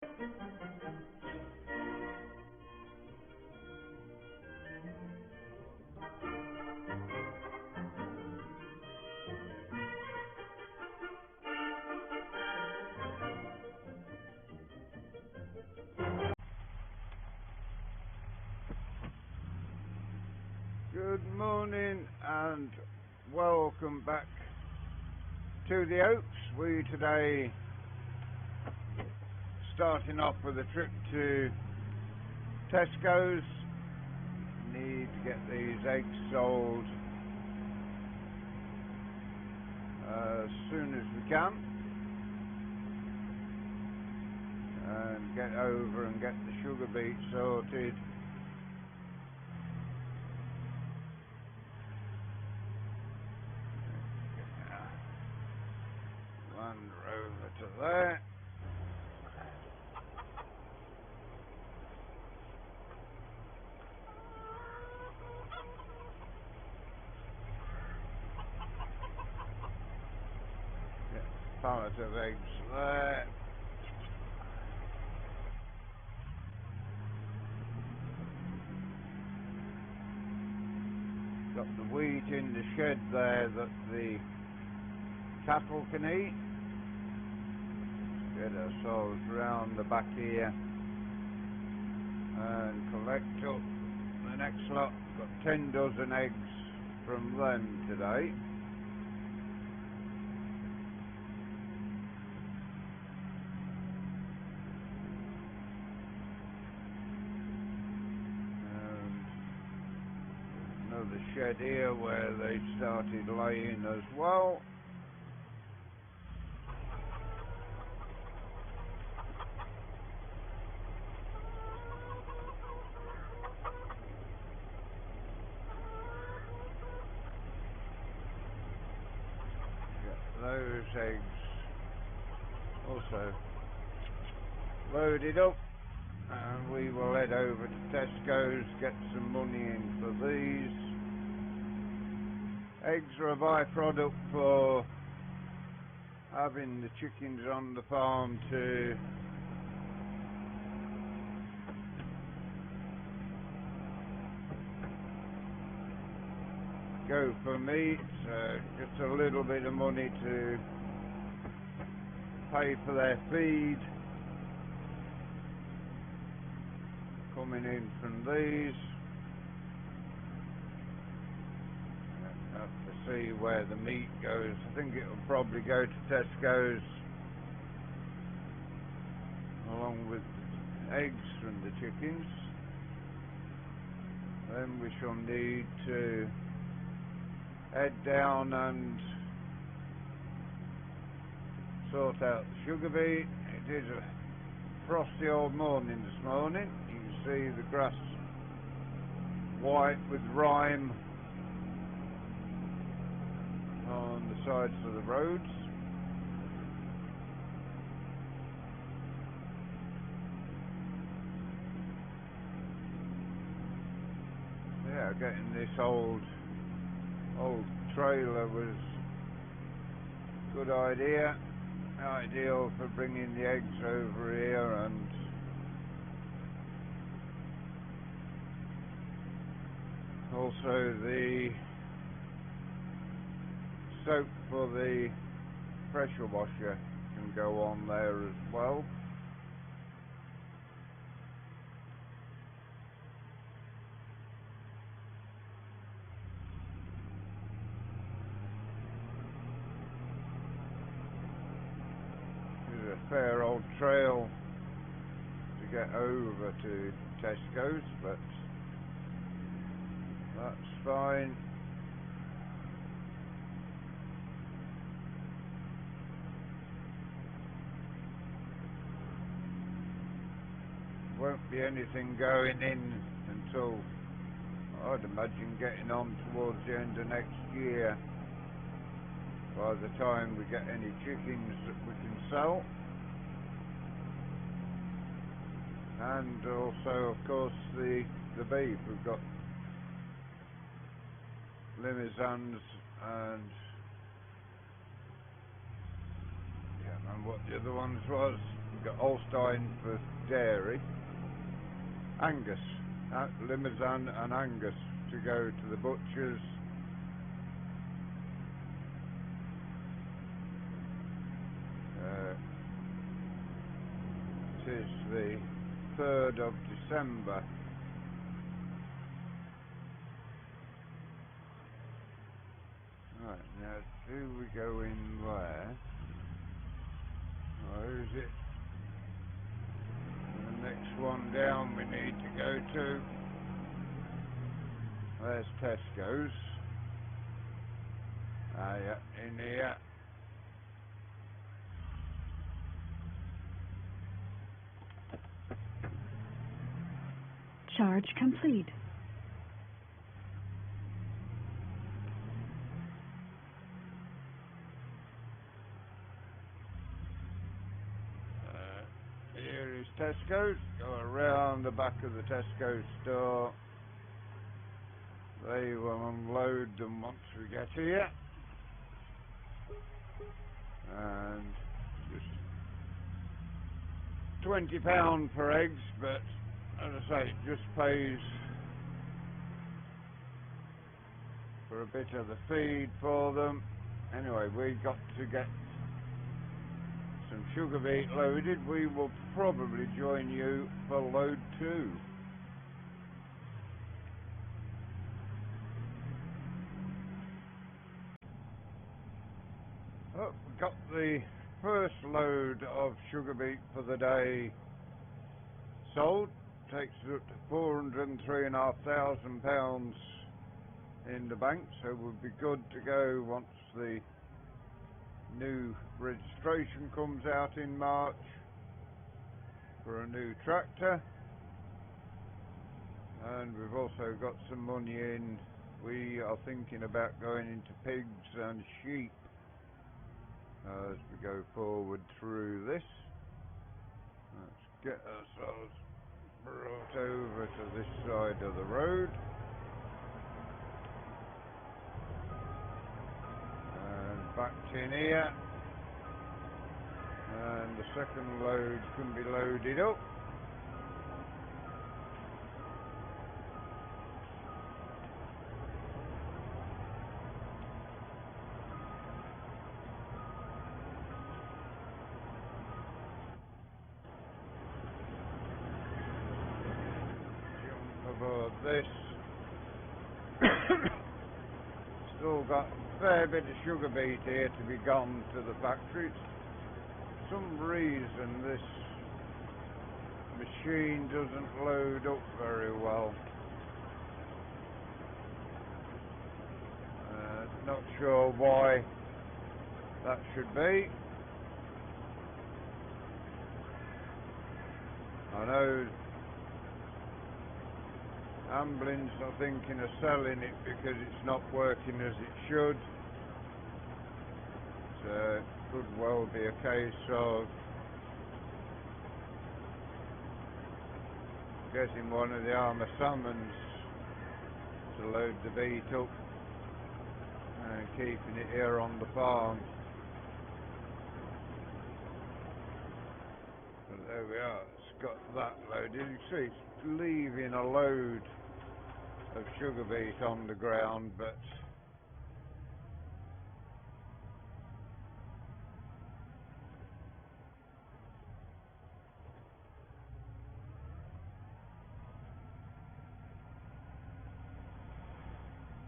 Good morning and welcome back to the Oaks. We today starting off with a trip to Tesco's. Need to get these eggs sold as soon as we can and get over and get the sugar beet sorted. Wander over to there. Get a pallet of eggs there. Got the wheat in the shed there that the cattle can eat. Get ourselves round the back here and collect up the next lot. Got 10 dozen eggs from them today. And another shed here where they started laying as well. Those eggs also loaded up, and we will head over to Tesco's, get some money in for these. Eggs are a byproduct for having the chickens on the farm to go for meat, just a little bit of money to pay for their feed coming in from these. Have to see where the meat goes. I think it will probably go to Tesco's along with eggs from the chickens. Then we shall need to head down and sort out the sugar beet. It is a frosty old morning this morning. You can see the grass white with rime on the sides of the roads. Yeah, getting this old trailer was a good idea. Ideal for bringing the eggs over here, and also the soap for the pressure washer can go on there as well. A fair old trail to get over to Tesco's, but that's fine. Won't be anything going in until, I'd imagine, getting on towards the end of next year, by the time we get any chickens that we can sell. And also, of course, the beef. We've got Limousin's and I can't remember what the other ones was. We've got Holstein for dairy, Angus, Limousin and Angus to go to the butchers. It is the 3rd of December. Right, now do we go in there? Or is it the next one down we need to go to? There's Tesco's. Yeah, in here. Charge complete. Here is Tesco's. Go around the back of the Tesco store. They will unload them once we get here. And just £20 for eggs, but as I say, it just pays for a bit of the feed for them. Anyway, we got to get some sugar beet loaded. We will probably join you for load 2. Oh, we got the first load of sugar beet for the day sold. Takes us up to £403,500 in the bank, so we'll be good to go once the new registration comes out in March for a new tractor. And we've also got some money in. We are thinking about going into pigs and sheep as we go forward through this. Let's get ourselves brought over to this side of the road. And backed in here. And the second load can be loaded up. Aboard this. Still got a fair bit of sugar beet here to be gone to the factory. For some reason this machine doesn't load up very well. Not sure why that should be. I know Amblins are thinking of selling it because it's not working as it should. So it could well be a case of getting one of the Armour Salmons to load the beet up and keeping it here on the farm. But there we are, it's got that loaded. You see it's leaving a load of sugar beet on the ground, but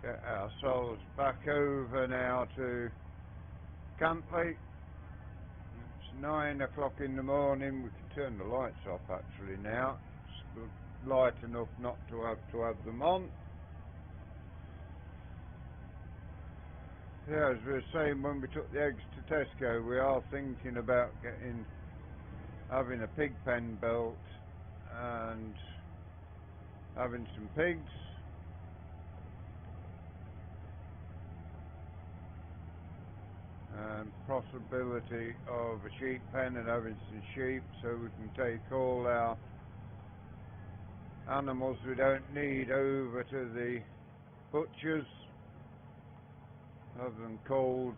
get ourselves back over now to Cantley. It's 9 o'clock in the morning. We can turn the lights off actually now. It's light enough not to have them on. Yeah, as we were saying when we took the eggs to Tesco, we are thinking about having a pig pen built and having some pigs. And possibility of a sheep pen and having some sheep so we can take all our animals we don't need over to the butchers, have them cold,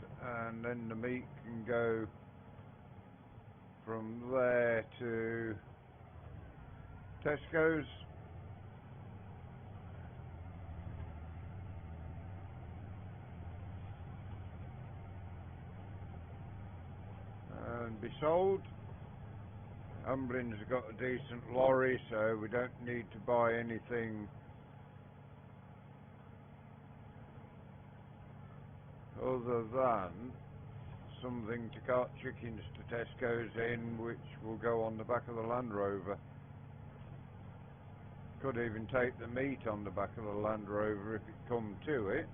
and then the meat can go from there to Tesco's. And be sold. Umbling's got a decent lorry, so we don't need to buy anything other than something to cart chickens to Tesco's in, which will go on the back of the Land Rover. Could even take the meat on the back of the Land Rover if it come to it.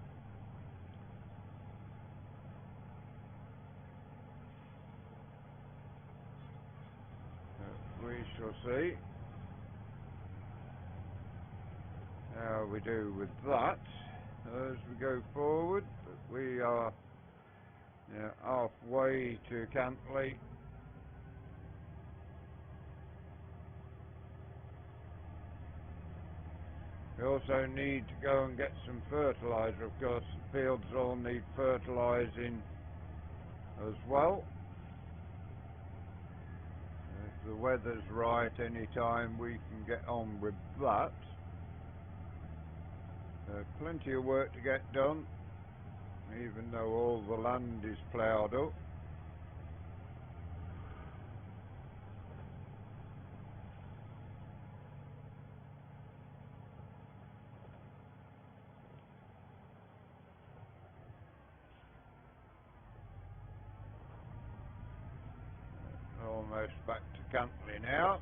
We shall see how we do with that as we go forward. But we are halfway to Cantley. We also need to go and get some fertiliser. Of course, the fields all need fertilising as well. If the weather's right any time, we can get on with that. Plenty of work to get done, even though all the land is ploughed up. Almost back to Cantley now.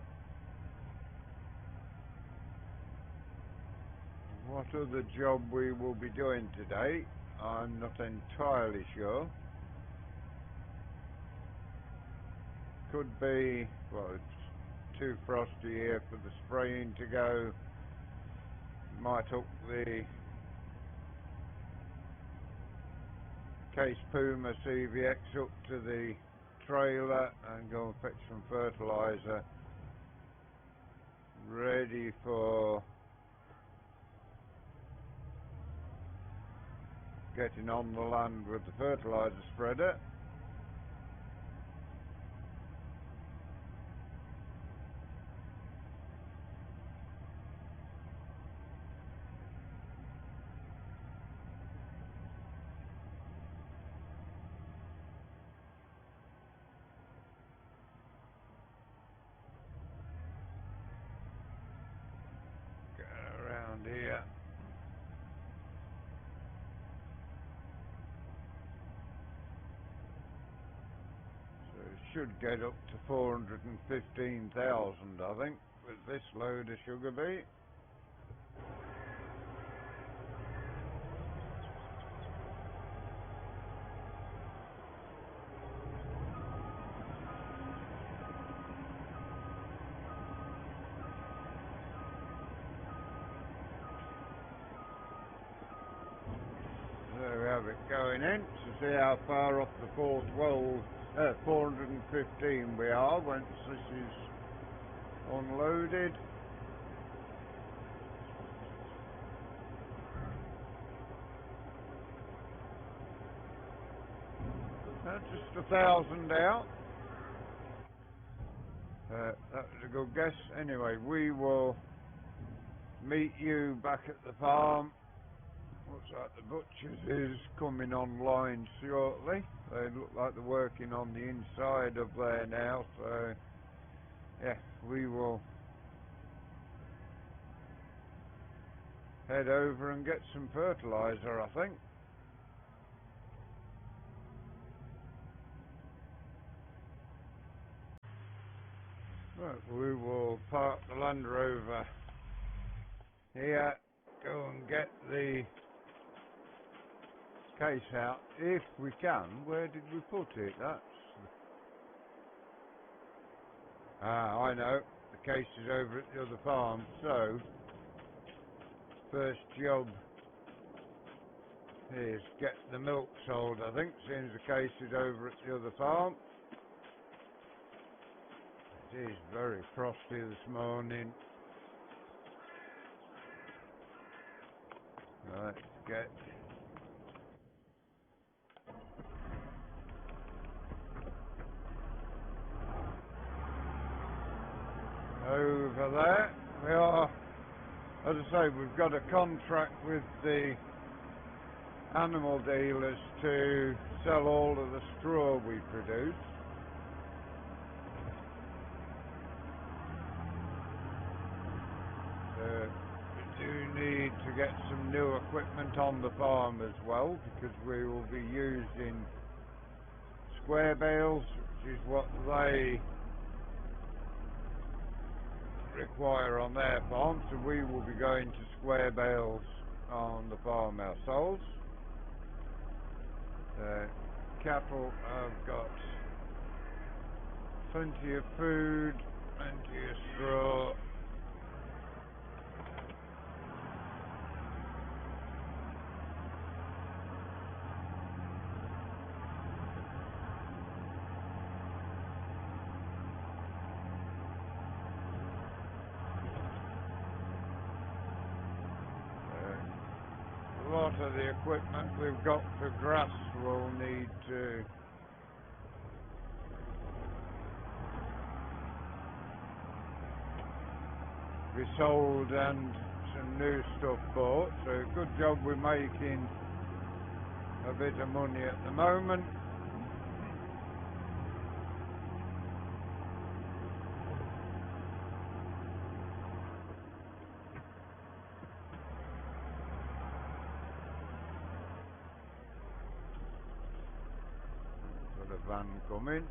What other job we will be doing today, I'm not entirely sure. Could be, well, it's too frosty here for the spraying to go. Might hook the Case Puma CVX up to the trailer and go and fetch some fertiliser ready for getting on the land with the fertiliser spreader. Get around here. Should get up to 415,000, I think, with this load of sugar beet. There we have it going in to see how far off the 415 we are once this is unloaded. Just 1,000 out. That was a good guess. Anyway, we will meet you back at the farm. Looks like the butchers is coming online shortly. They look like they're working on the inside of there now, so yeah, we will head over and get some fertiliser, I think. Right, we will park the Land Rover here, go and get the case out if we can. Where did we put it? I know, the case is over at the other farm, so first job is get the milk sold, I think, since the case is over at the other farm. It is very frosty this morning. Let's get over there. We are, as I say, we've got a contract with the animal dealers to sell all of the straw we produce. We do need to get some new equipment on the farm as well, because we will be using square bales, which is what they require on their farm, so we will be going to square bales on the farm ourselves. Cattle have got plenty of food, plenty of straw. A lot of the equipment we've got for grass will need to be sold and some new stuff bought, so good job we're making a bit of money at the moment. Got a van coming.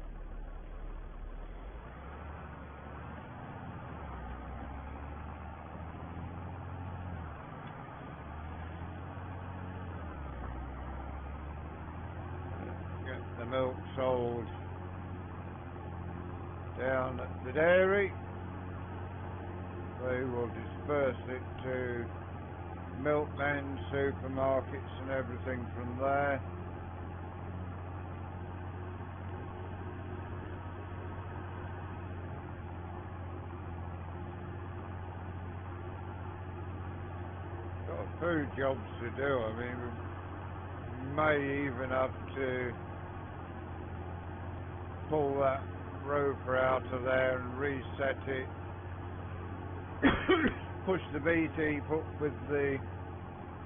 Get the milk sold down at the dairy. They will disperse it to milkmen, supermarkets and everything from there. Got food jobs to do. I mean, we may even have to pull that roper out of there and reset it. Push the Beet Heap up with the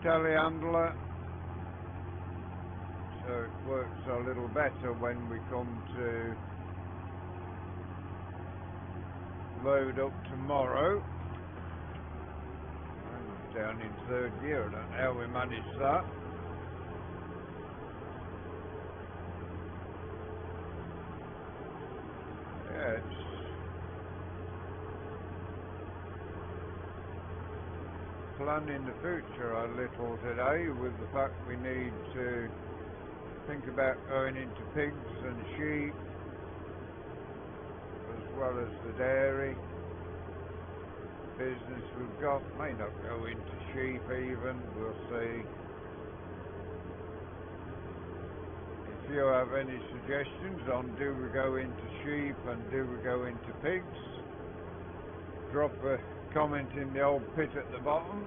telehandler, so it works a little better when we come to load up tomorrow. I'm down in third gear, I don't know how we managed that. Yeah, it's planning the future a little today, with the fact we need to think about going into pigs and sheep as well as the dairy business we've got. May not go into sheep even, we'll see. If you have any suggestions on do we go into sheep and do we go into pigs, drop a comment in the old pit at the bottom.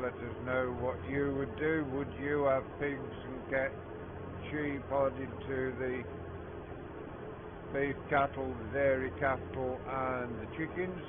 Let us know what you would do. Would you have pigs and get sheep added to the beef cattle, the dairy cattle and the chickens?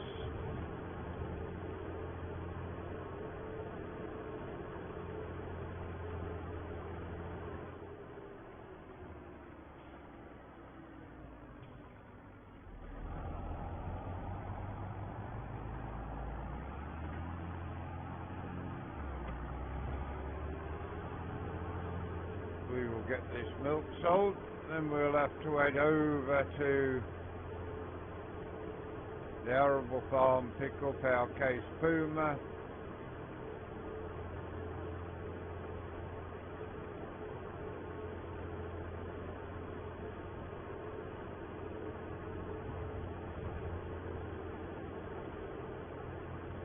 We will get this milk sold, then we'll have to head over to the arable farm, pick up our case puma.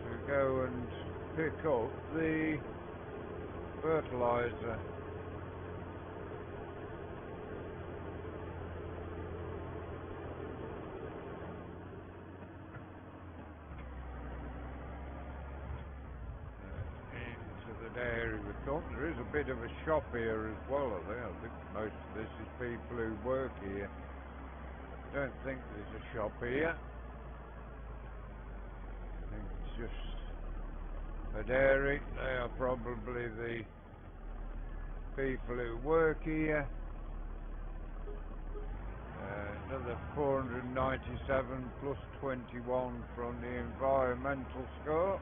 To go and pick up the fertilizer. Dairy we come. There is a bit of a shop here as well, I think. Most of this is people who work here. don't think there's a shop here. I think it's just a dairy. They are probably the people who work here. Another 497 plus 21 from the environmental score.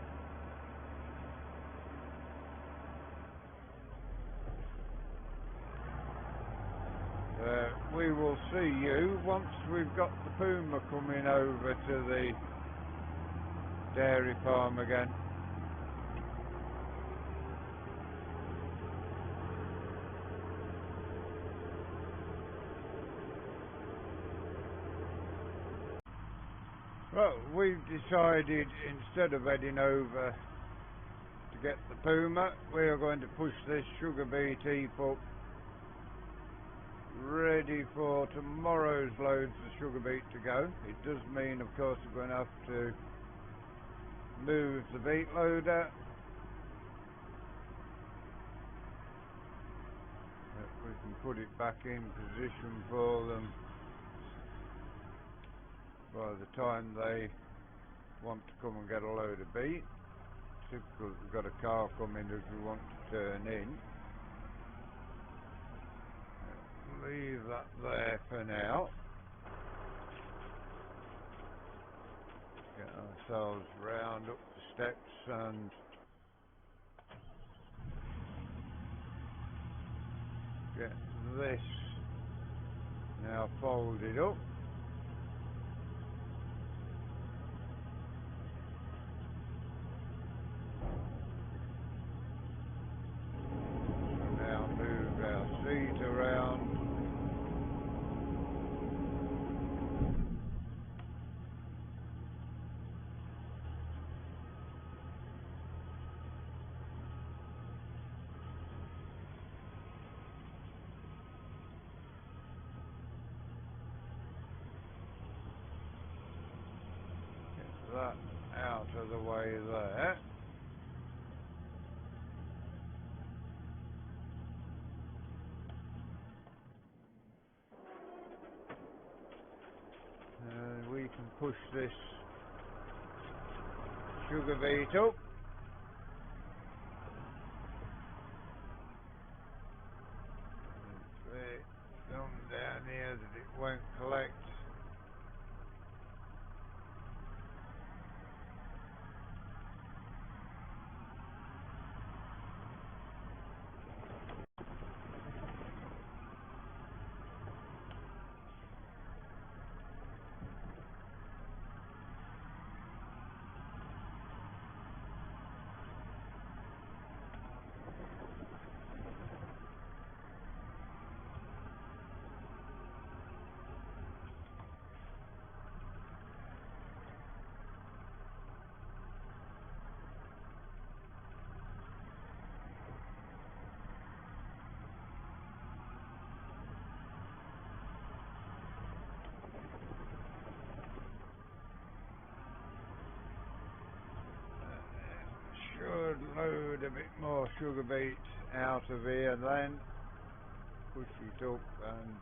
We will see you once we've got the puma coming over to the dairy farm again. Well, we've decided instead of heading over to get the puma, we are going to push this sugar beet heap up ready for tomorrow's loads of sugar beet to go. It does mean, of course, we're going to have to move the beet loader. But we can put it back in position for them by the time they want to come and get a load of beet. Typical, we've got a car coming as we want to turn in. Leave that there for now. Get ourselves round up the steps and get this now folded up. Now move our seat around. That out of the way there. And we can push this sugar beet up. There's some down here that it won't collect. Should load a bit more sugar beet out of here, then push it up and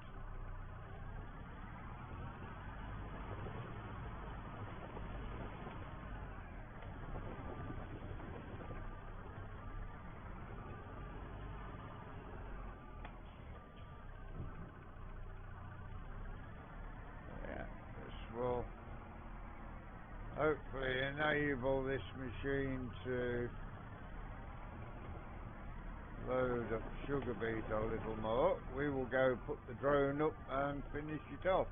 yeah, this will hopefully enable this machine to load up sugar beet a little more. We will go put the drone up and finish it off.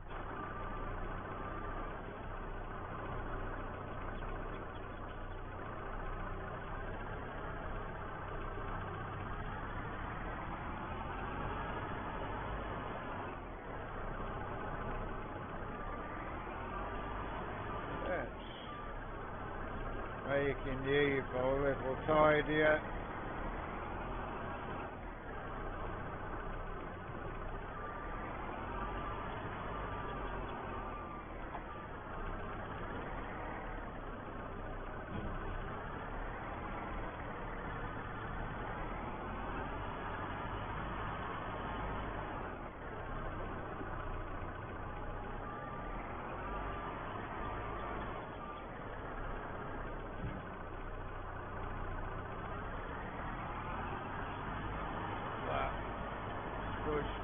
Making the heap a little tidier.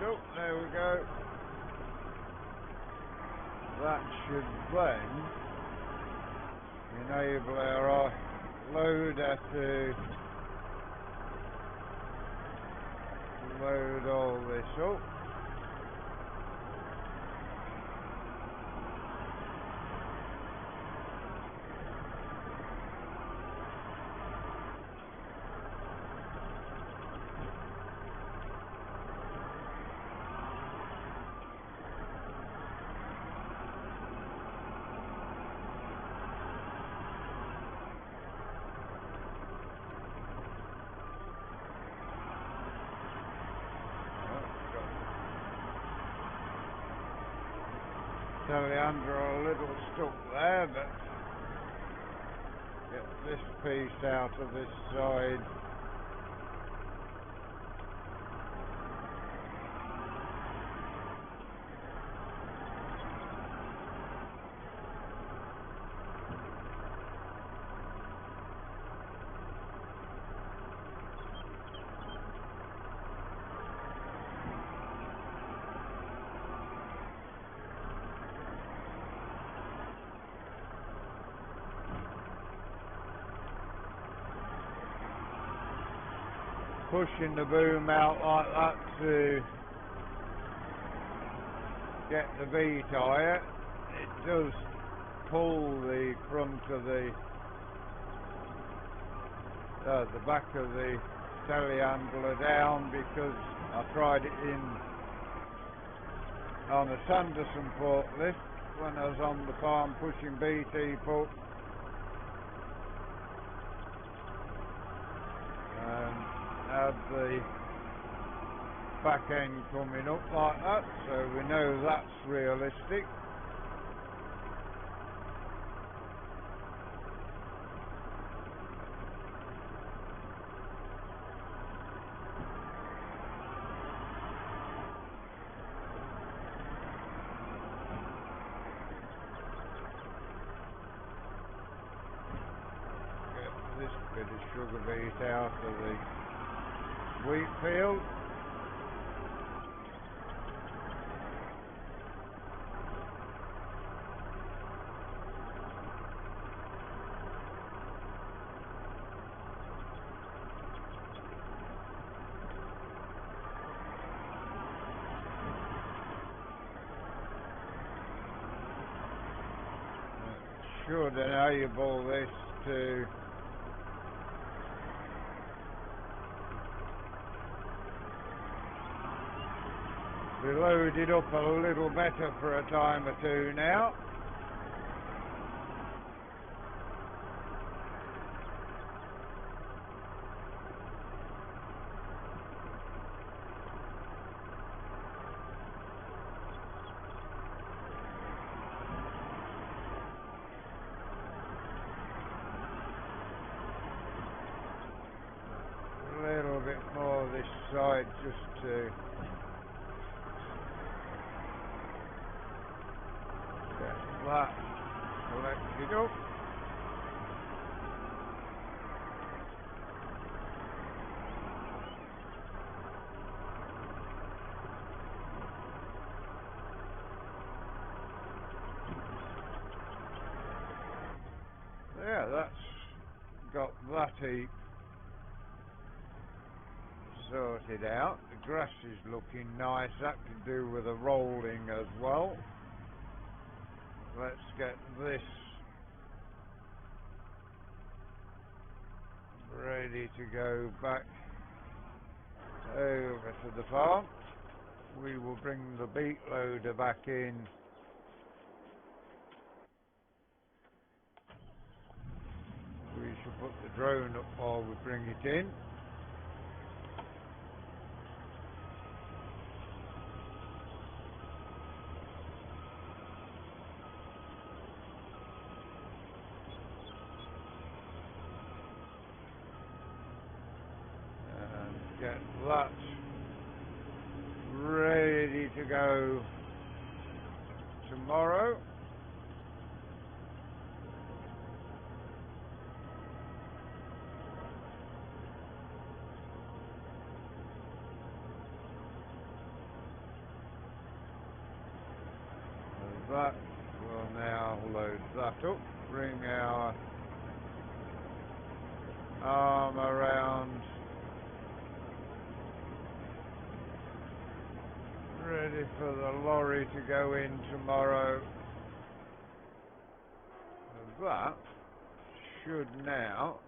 up. There we go. That should then enable our loader to load all this up. Teleander a little stuck there, but get this piece out of this side. Pushing the boom out like that to get the Beet higher, it does pull the front of the back of the telehandler down, because I tried it on a Sanderson forklift when I was on the farm pushing Beet Heap up. Had the back end coming up like that, so we know that's realistic. Get this bit of sugar beet out of the wheat field. Should enable this to be loaded up a little better for a time or two now. A little bit more this side just to that collected up. Yeah, that's got that heap sorted out. The grass is looking nice. That can do with a rolling as well. Let's get this ready to go back over to the farm. We will bring the beet loader back in we shall put the drone up while we bring it in. Get that ready to go tomorrow. that will now load that up, bring our arm around, ready for the lorry to go in tomorrow. And that should now,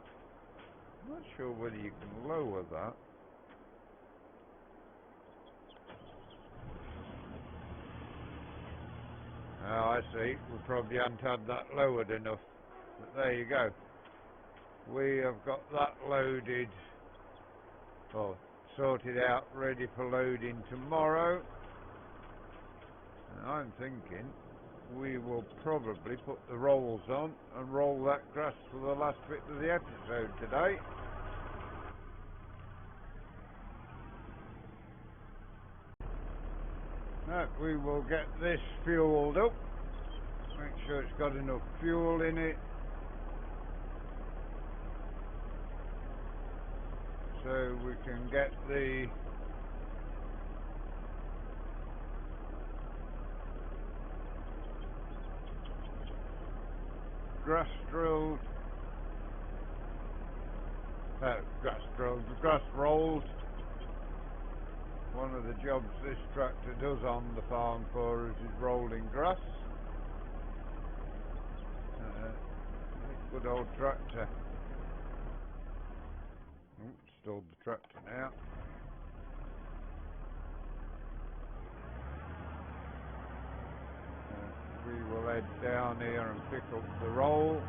I'm not sure whether you can lower that. Oh, I see. We probably hadn't had that lowered enough. But there you go. We have got that loaded, or sorted out, ready for loading tomorrow. And I'm thinking we will probably put the rolls on and roll that grass for the last bit of the episode today. We will get this fueled up, make sure it's got enough fuel in it, so we can get the grass rolled. One of the jobs this tractor does on the farm for us is rolling grass. Good old tractor. Stalled the tractor now. We will head down here and pick up the roll.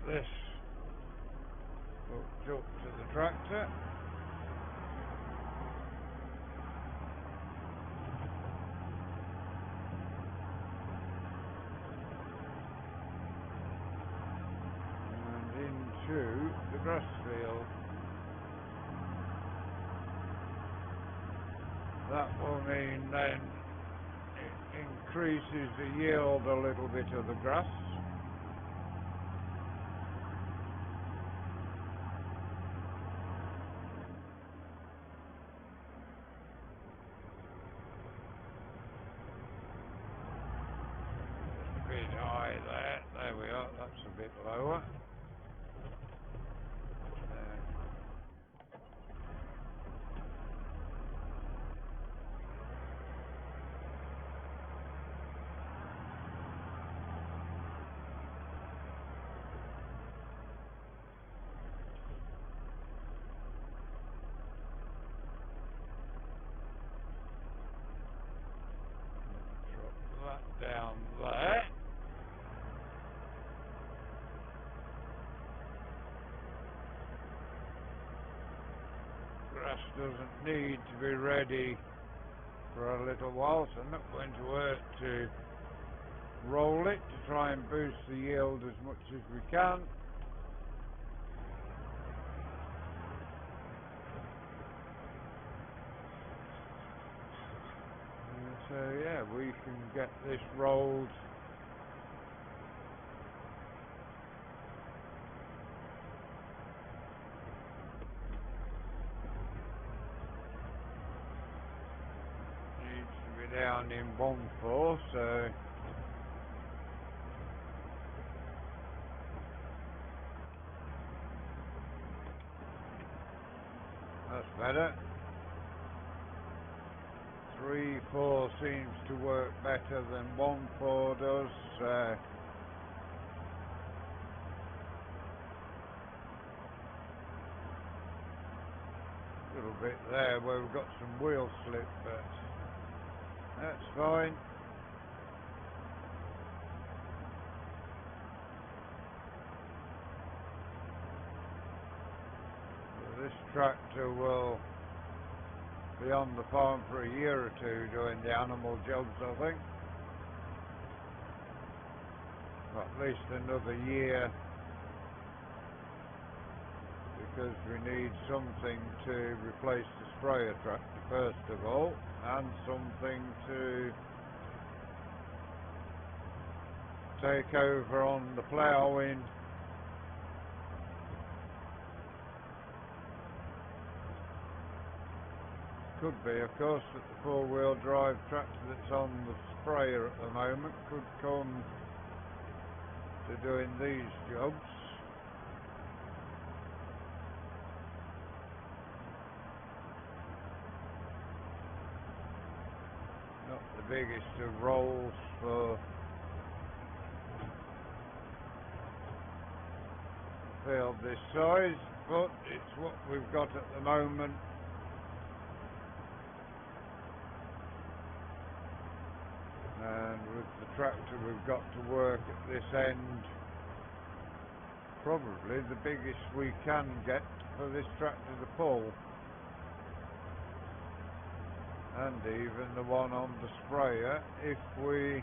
This hooked up to the tractor. And into the grass field. That will mean then it increases the yield a little bit of the grass. High there we are, that's a bit lower. Drop that down there. Grass doesn't need to be ready for a little while, so I'm not going to work to roll it to try and boost the yield as much as we can. So yeah, we can get this rolled down in 1/4, so that's better. 3/4 seems to work better than 1/4 does. A little bit there where we've got some wheel slip, but that's fine. So this tractor will be on the farm for a year or two doing the animal jobs, I think. At least another year, because we need something to replace the sprayer tractor first of all, and something to take over on the ploughing. Could be, of course, that the four-wheel drive tractor that's on the sprayer at the moment could come to doing these jobs. Not the biggest of rolls for a field this size, but it's what we've got at the moment. And with the tractor we've got to work at this end, probably the biggest we can get for this tractor to pull, and even the one on the sprayer if we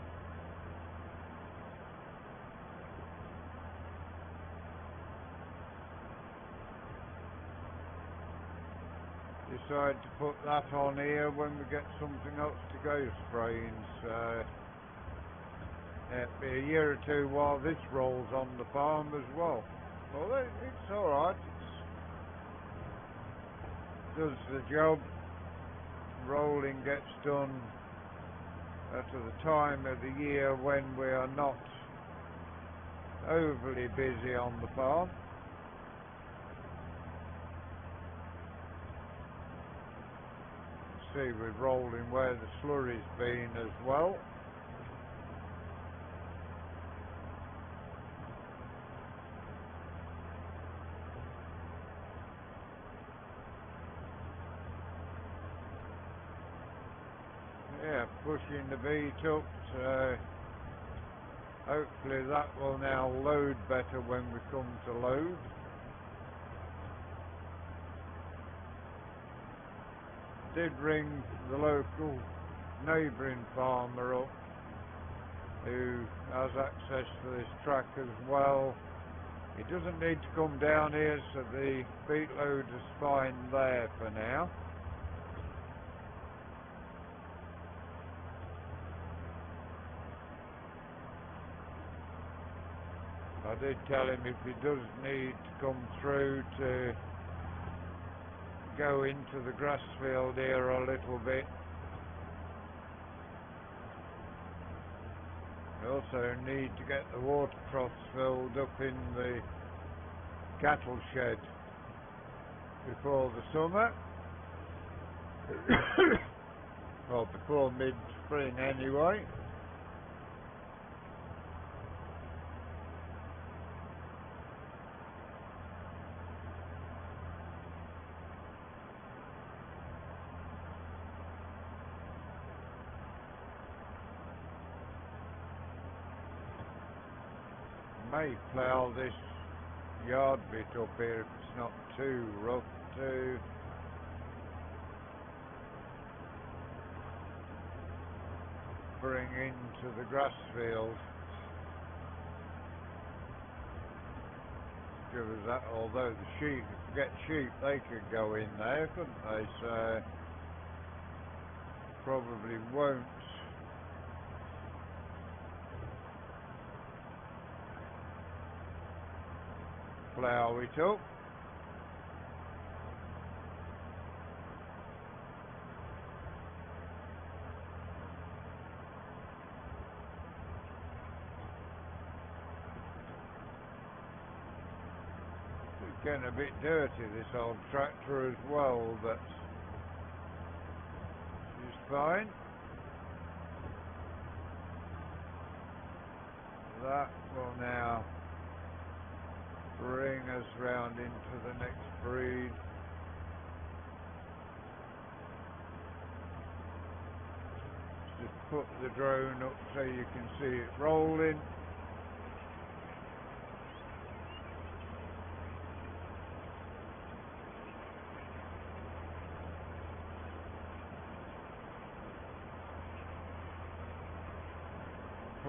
decide to put that on here when we get something else to go spraying. So it'll be a year or two while this rolls on the farm as well. Well, it's alright, it does the job. Rolling gets done at the time of the year when we are not overly busy on the farm. See, we're rolling where the slurry's been as well. Yeah, pushing the Beet up, so hopefully that will now load better when we come to load. Did ring the local neighbouring farmer up who has access to this track as well. He doesn't need to come down here, so the beet loader's fine there for now. I did tell him if he does need to come through to go into the grass field here a little bit. We also need to get the water troughs filled up in the cattle shed before the summer. Well, before mid-spring anyway. May plough this yard bit up here if it's not too rough to bring into the grass field. Give us that, although the sheep, if we get sheep, they could go in there, couldn't they? So probably won't plough it up. It's getting a bit dirty, this old tractor as well, but she's fine. That will now bring us round into the next breed. Just put the drone up so you can see it rolling.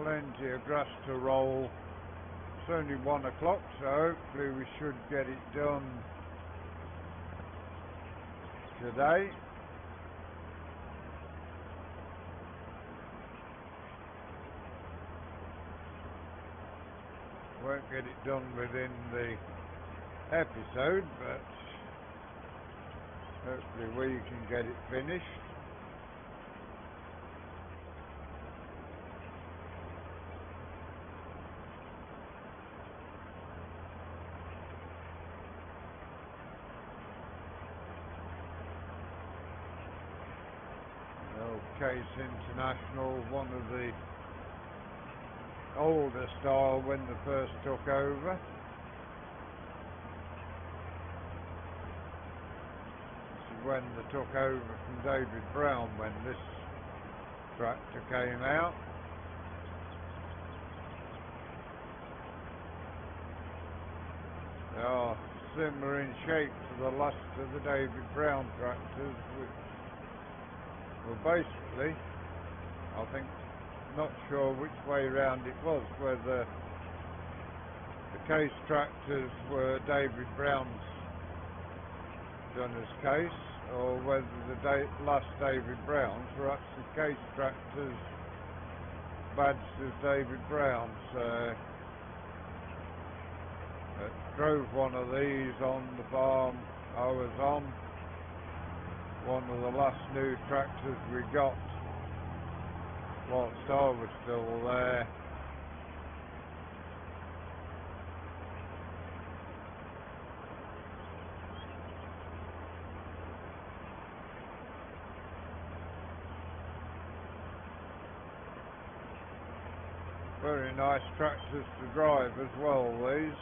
Plenty of grass to roll. It's only 1 o'clock, so hopefully we should get it done today. Won't get it done within the episode, but hopefully we can get it finished. Case International, one of the older style when they first took over. This is when they took over from David Brown, when this tractor came out. They are similar in shape to the last of the David Brown tractors, which, well, basically, I think, not sure which way round it was, whether the case tractors were David Brown's done as case, or whether the last David Browns were actually case tractors badged as David Brown. So I drove one of these on the farm I was on. One of the last new tractors we got whilst I was still there. Very nice tractors to drive as well, these.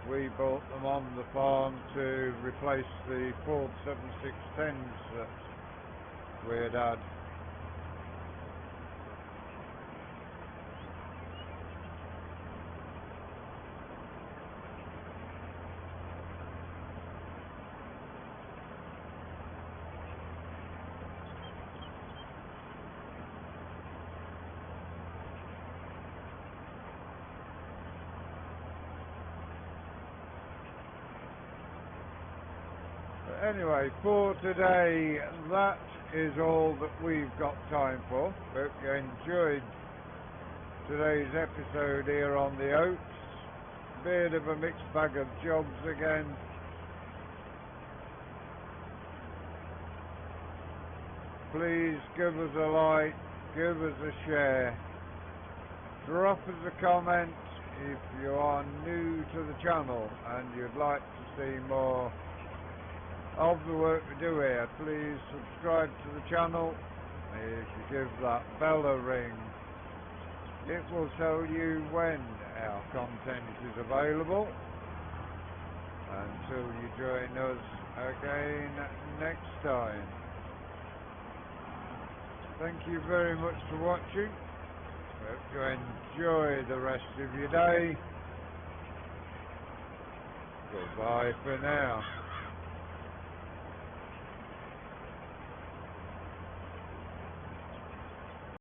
We bought them on the farm to replace the Ford 7610s that we had had. Anyway, for today, that is all that we've got time for. Hope you enjoyed today's episode here on the Oaks. Bit of a mixed bag of jobs again. Please give us a like, give us a share, drop us a comment if you are new to the channel and you'd like to see more of the work we do here. Please subscribe to the channel. If you give that bell a ring, it will tell you when our content is available. Until you join us again next time. Thank you very much for watching. Hope you enjoy the rest of your day. Goodbye for now.